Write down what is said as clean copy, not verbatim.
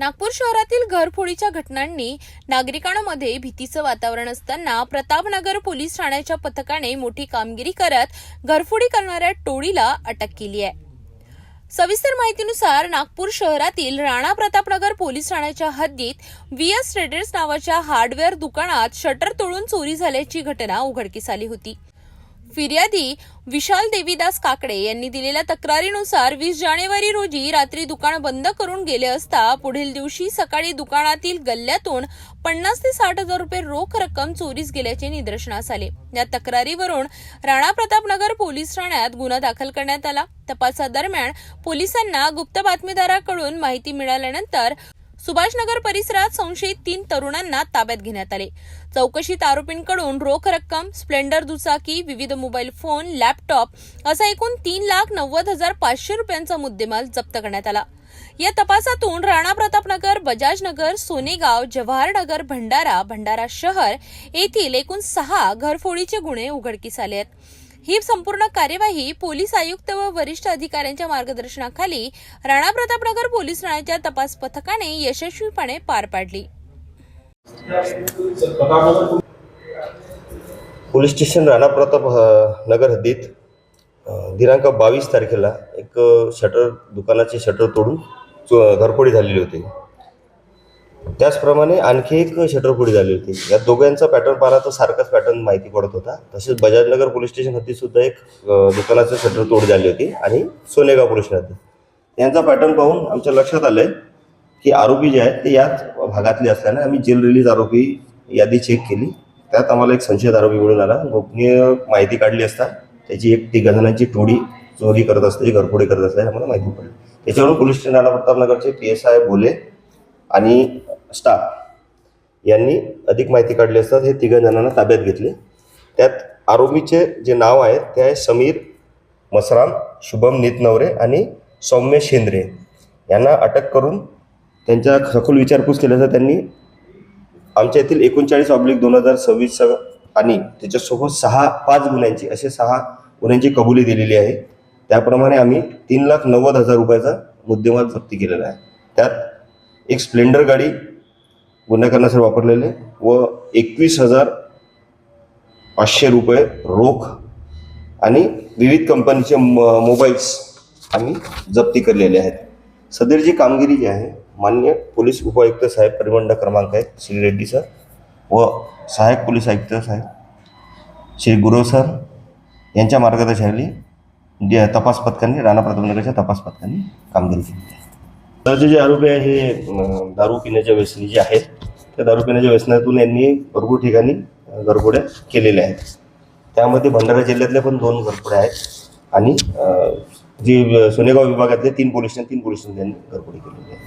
नागपूर शहरातील घरफोडीच्या घटनांनी नागरिकांमध्ये भीतीचं वातावरण असताना प्रतापनगर पोलीस ठाण्याच्या पथकाने मोठी कामगिरी करत घरफोडी करणाऱ्या टोळीला अटक केली आहे। सविस्तर माहितीनुसार नागपूर शहरातील राणा प्रतापनगर पोलीस ठाण्याच्या हद्दीत व्हीएस ट्रेडर्स नावाच्या हार्डवेअर दुकानात शटर तोडून चोरी झाल्याची घटना उघडकीस आली होती। फिर्यादी विशाल देवीदास काकडे यांनी दिलेल्या तक्रारीनुसार 20 जानेवारी रोजी रात्री दुकान बंद करून गेले असता पुढील दिवशी सकाळी दुकानातील गल्ल्यातून 50 ते 60 हजार रुपये रोख रक्कम चोरीस गेल्याचे निदर्शनास आले। या तक्रारीवरून राणा प्रतापनगर पोलीस ठाण्यात गुन्हा दाखल करण्यात आला। तपासादरम्यान पोलिसांना गुप्त बातमीदाराकडून माहिती मिळाल्यानंतर सुभाषनगर परिसरात संशयित 3 तरुणांना ताब्यात घेण्यात आले। चौकशीत आरोपींकडून रोख रक्कम, स्प्लेंडर दुचाकी, विविध मोबाईल फोन, लॅपटॉप असा एकूण 3,90,500 रुपयांचा मुद्देमाल जप्त करण्यात आला। या तपासातून राणा प्रतापनगर, बजाजनगर, सोनेगाव, जवाहरनगर, भंडारा शहर येथील एकूण 6 घरफोडीचे गुन्हे उघडकीस आले आहेत। ही संपूर्ण कार्यवाही पोलीस आयुक्त व वरिष्ठ अधिकाऱ्यांच्या मार्गदर्शनाखाली राणा प्रतापनगर पोलीस ठाण्याच्या तपास पथकाने यशस्वीपणे पार पाडली। पोलीस स्टेशन राणा प्रतापनगर हद्दीत दिनांक 22 तारखेला एक दुकानाचे शटर तोडून घरफोडी झालेली होती। त्याचप्रमाणे आणखी एक शटरफोडी झाली होती। या दोघांचा पॅटर्न पाहला तर सारखाच पॅटर्न माहिती पडत होता। तसेच बजाजनगर पोलीस स्टेशन हद्दीत सुद्धा एक दुकानाचं शटर तोड झाली होती आणि सोनेगाव पोलीस स्टेशन यांचा पॅटर्न पाहून आमच्या लक्षात आलंय की आरोपी जे आहेत ते याच भागातले असल्याने आम्ही जेल रिलीज आरोपी यादी चेक केली। त्यात आम्हाला एक संशयित आरोपी मिळून आला। गोपनीय माहिती काढली असता त्याची एक 3 जणांची टोळी चोरी करत असते, घरफोडी करत असल्याचे आम्हाला माहिती पडली। त्याच्यावरून पोलीस स्टेशन राणा प्रतापनगरचे PSI बोले आणि स्टाफ यांनी अधिक माहिती काढली असता हे 3 जणांना ताब्यात घेतले। त्यात आरोपीचे जे नाव आहे ते आहे समीर मसराम, शुभम नितनवरे आणि सौम्य शेंद्रे। यांना अटक करून त्यांच्या सखोल विचारपूस केल्याचा त्यांनी आमच्या येथील 39/2026 आणि त्याच्यासोबत 5 गुन्ह्यांची असे 6 गुन्ह्यांची कबुली दिलेली आहे। त्याप्रमाणे आम्ही 3,90,000 रुपयाचा मुद्देमाल जप्ती केलेला आहे। त्यात एक स्प्लेंडर गाडी गुन्हा करण्यासाठी वापरलेले व 21,500 रुपये रोख आणि विविध कंपनीचे मोबाईल्स आम्ही जप्ती केलेले आहेत। सदरची कामगिरी जी आहे माननीय पोलीस उपायुक्त साहेब परिमंडळ क्रमांक 1 श्री रेड्डी सर व सहाय्यक पोलीस आयुक्त साहेब श्री गुरव सर यांच्या मार्गदर्शनाखाली तपास पथकांनी राणा प्रतापनगरच्या तपास पथकांनी कामगिरी केली आहे। तर जे आरोपी आहे हे दारू पिण्याच्या व्यसनी जे आहेत त्या दारू पिण्याच्या व्यसनातून यांनी भरपूर ठिकाणी घरफोड्या केलेल्या आहेत। त्यामध्ये भंडारा जिल्ह्यातल्या पण 2 घरफोड्या आहेत आणि जे सोनेगाव विभागातले 3 पोलीस स्टेशन त्यांनी घरफोडी केलेली आहे।